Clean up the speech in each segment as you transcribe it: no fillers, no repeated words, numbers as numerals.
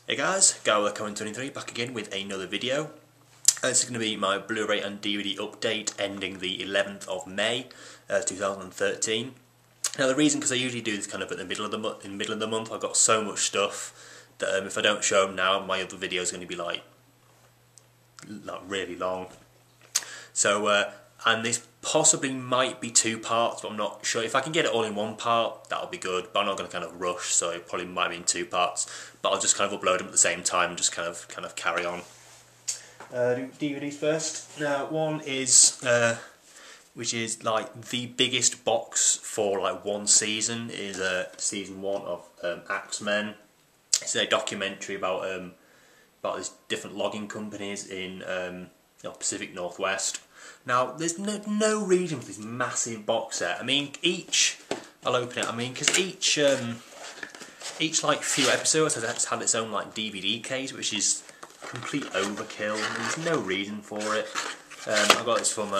Hey guys, Cohen23 back again with another video. This is going to be my Blu-ray and DVD update ending the 11th of May 2013. Now the reason, because I usually do this kind of at the middle of the month, I've got so much stuff that if I don't show them now, my other video is going to be like really long. So and this possibly might be two parts, but I'm not sure. If I can get it all in one part, that'll be good, but I'm not going to kind of rush, so it probably might be in two parts, but I'll just kind of upload them at the same time and just kind of carry on. Do DVDs first. Now one is which is like the biggest box for like one season, is season 1 of Axemen. It's a documentary about these different logging companies in Pacific Northwest. Now, there's no reason for this massive box set. I mean, I'll open it. I mean, because each like few episodes has had its own like DVD case, which is complete overkill. There's no reason for it. I got this from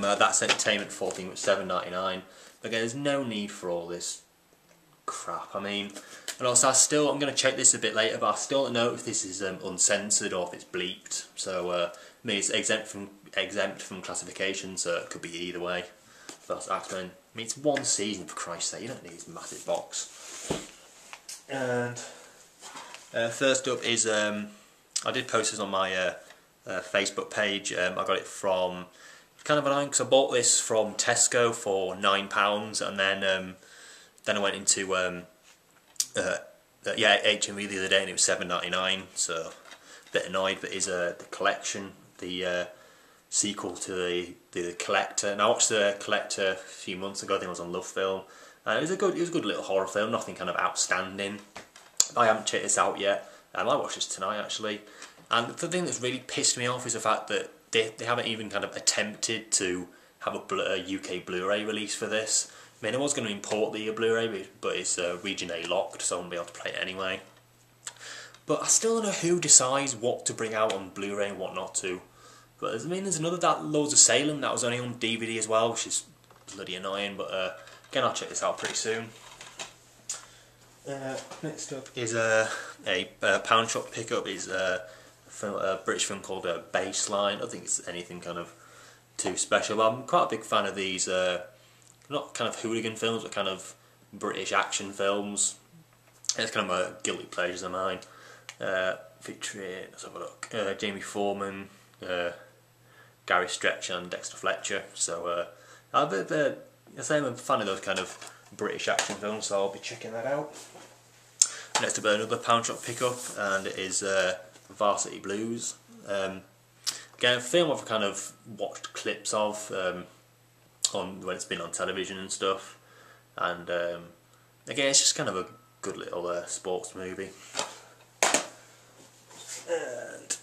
That's Entertainment 14, which is $7.99. Again, there's no need for all this crap. I mean, and also I'm going to check this a bit later, but I still don't know if this is uncensored or if it's bleeped. So I mean, it's exempt from classification, so it could be either way. That's Axemen. I mean, it's one season, for Christ's sake. You don't need this massive box. And first up is I did post this on my Facebook page. I got it from, kind of annoying because I bought this from Tesco for £9, and then I went into HMV the other day and it was $7.99, so a bit annoyed. But it's the collection, the sequel to the Collector. And I watched the Collector a few months ago. I think it was on Love Film, and it was a good little horror film. Nothing kind of outstanding. I haven't checked this out yet. I might watch this tonight actually. And the thing that's really pissed me off is the fact that they haven't even kind of attempted to have a UK Blu-ray release for this. I mean, I was going to import the Blu-ray, but it's Region A locked, so I won't be able to play it anyway. But I still don't know who decides what to bring out on Blu-ray and what not to. But I mean, there's another Lords of Salem that was only on DVD as well, which is bloody annoying. But again, I'll check this out pretty soon. Next up is a Pound Shop pickup. Is a British film called Baseline. I don't think it's anything kind of too special, but I'm quite a big fan of these not kind of hooligan films, but kind of British action films. It's kind of my guilty pleasures of mine. Featuring, let's have a look, Jamie Foreman, Gary Stretch and Dexter Fletcher. So I'm a fan of those kind of British action films, so I'll be checking that out. Next up, another Pound Shop pickup, and it is Varsity Blues. Again, a film I've kind of watched clips of on when it's been on television and stuff, and again, it's just kind of a good little sports movie. And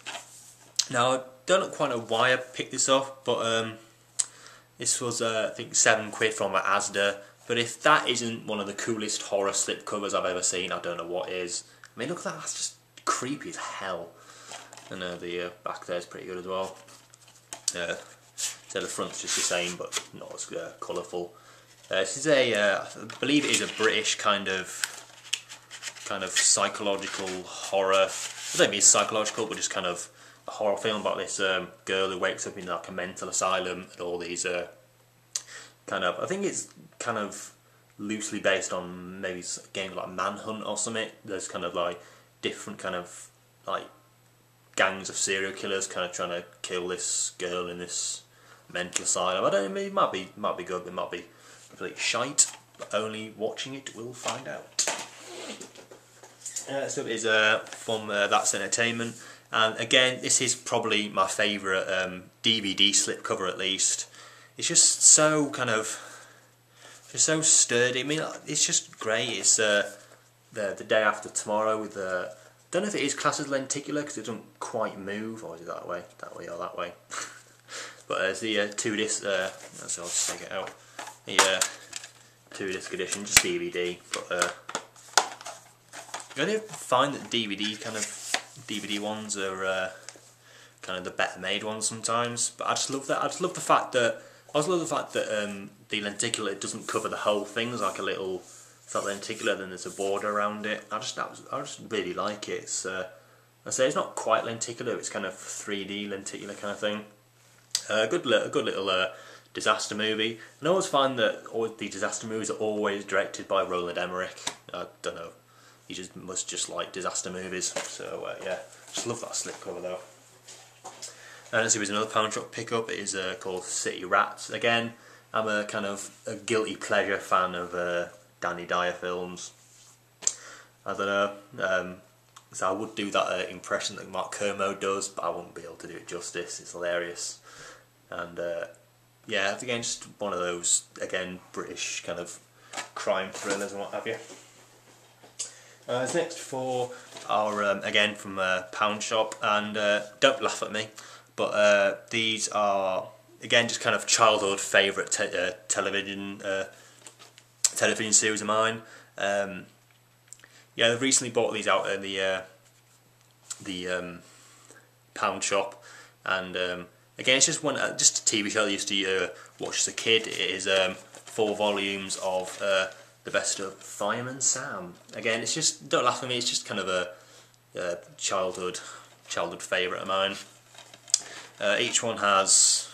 now I don't quite know why I picked this up, but this was I think £7 from Asda. But if that isn't one of the coolest horror slipcovers I've ever seen, I don't know what is. I mean, look at that, that's just creepy as hell. And the back there is pretty good as well. So the front's just the same, but not as colourful. This is I believe it is a British kind of psychological horror. I don't mean psychological, but just kind of a horror film about this girl who wakes up in like a mental asylum, and all these I think it's kind of loosely based on maybe games like Manhunt or something. There's kind of like different kind of like gangs of serial killers kind of trying to kill this girl in this mental asylum. I don't know, it might be good, but it might be complete shite. But only watching it will find out. So it is from That's Entertainment, and again, this is probably my favourite DVD slipcover, at least. It's just so so sturdy. I mean, it's just great. It's the Day After Tomorrow with the. Don't know if it is classed as lenticular because it doesn't quite move, or is it that way or that way? But there's the 2-disc. So I'll just take it out. The 2-disc edition, just DVD. But I do find that DVD ones are kind of the better made ones sometimes. But I just love that. I just love the fact that the lenticular doesn't cover the whole thing. There's like a little it's not lenticular, then there's a border around it. I just really like it. It's I say it's not quite lenticular, it's kind of 3D lenticular kind of thing. A good little disaster movie. And I always find that all the disaster movies are always directed by Roland Emmerich. I don't know, he must just like disaster movies. So yeah, just love that slipcover though. And let's see, there's another Pound Shop pickup. It is called City Rats. Again, I'm a kind of a guilty pleasure fan of Danny Dyer films. I don't know. So I would do that impression that Mark Kermode does, but I wouldn't be able to do it justice. It's hilarious. And yeah, again, just one of those, again, British kind of crime thrillers and what have you. Next for our, again, from Pound Shop, and don't laugh at me, but these are, again, just kind of childhood favourite television series of mine. Yeah, I've recently bought these out in the Pound Shop, and again, it's just just a TV show I used to watch as a kid. It is 4 volumes of the best of Fireman Sam. Again, it's just, don't laugh at me, it's just kind of a childhood favourite of mine. Each one has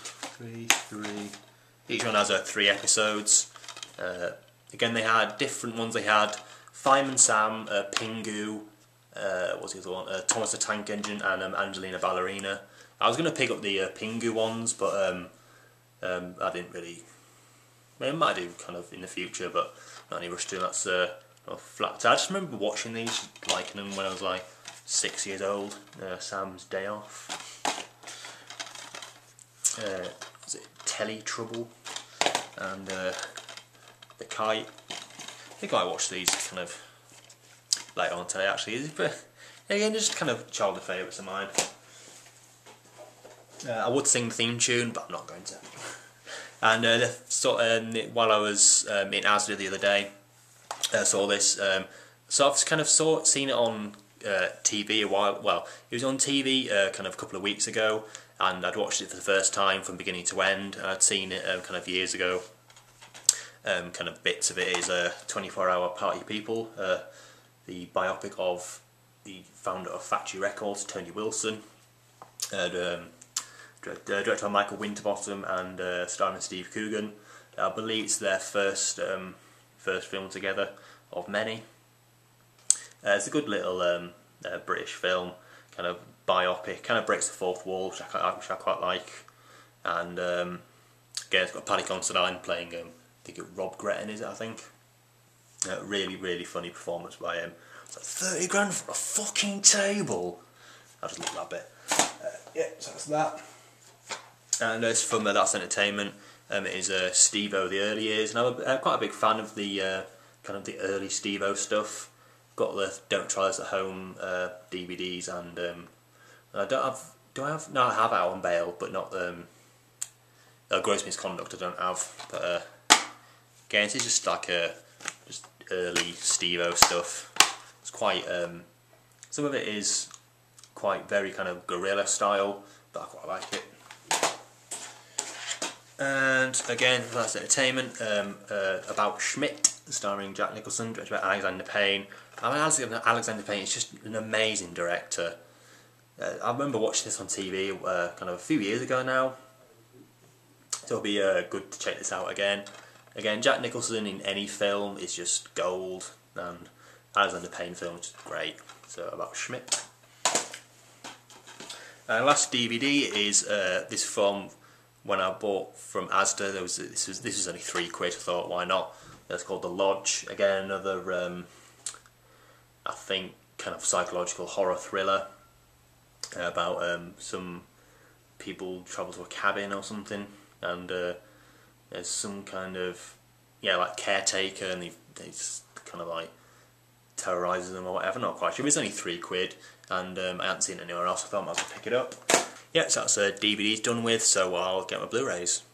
each one has 3 episodes. Again, they had different ones. They had Fireman Sam, Pingu, what's the other one? Thomas the Tank Engine, and Angelina Ballerina. I was going to pick up the Pingu ones, but I didn't really. I mean, I might do kind of in the future, but not any rush to. That's flat. I just remember watching these, liking them when I was like 6 years old. Sam's Day Off. Is it Telly Trouble? And The Kite. I think I watched these kind of later on today actually, but again, just kind of childhood favourites of mine. I would sing the theme tune, but I'm not going to. And while I was in Asda the other day, I saw this. So I've kind of seen it on TV a while. Well, it was on TV kind of a couple of weeks ago, and I'd watched it for the first time from beginning to end. And I'd seen it kind of years ago. Kind of bits of it is 24-Hour Party People, the biopic of the founder of Factory Records, Tony Wilson, directed by Michael Winterbottom and starring Steve Coogan. I believe it's their first film together of many. It's a good little British film, kind of biopic, kind of breaks the fourth wall, which I quite like. And again, it's got Paddy Considine playing I think Rob Gretton is it, I think. Really funny performance by him. It's like 30 grand for a fucking table. I just love that bit. Yeah, so that's that. And it's from That's Entertainment. It is Steve-O the early years, and I'm quite a big fan of the kind of the early Steve-O stuff. Got the Don't Try This at Home DVDs, and I don't have. Do I have? No, I have Out on Bail, but not Gross Misconduct. I don't have, but. Again, it's just like just early Steve-O stuff. It's quite some of it is quite very kind of guerrilla style, but I quite like it. And again, That's Entertainment, about Schmidt, starring Jack Nicholson, directed by Alexander Payne. I mean, Alexander Payne is just an amazing director. I remember watching this on TV kind of a few years ago now, so it'll be good to check this out again. Again, Jack Nicholson in any film is just gold, and Alexander Payne film is just great. So about Schmidt. Last DVD is this from when I bought from Asda. This was only £3. I thought, why not? It's called The Lodge. Again, another I think kind of psychological horror thriller about some people travel to a cabin or something, and there's some kind of, yeah, like caretaker, and he's kind of like terrorises them or whatever, not quite sure. It's only £3, and I hadn't seen it anywhere else, so I thought I might as well pick it up. Yeah, so that's DVD's done with, so I'll get my Blu-rays.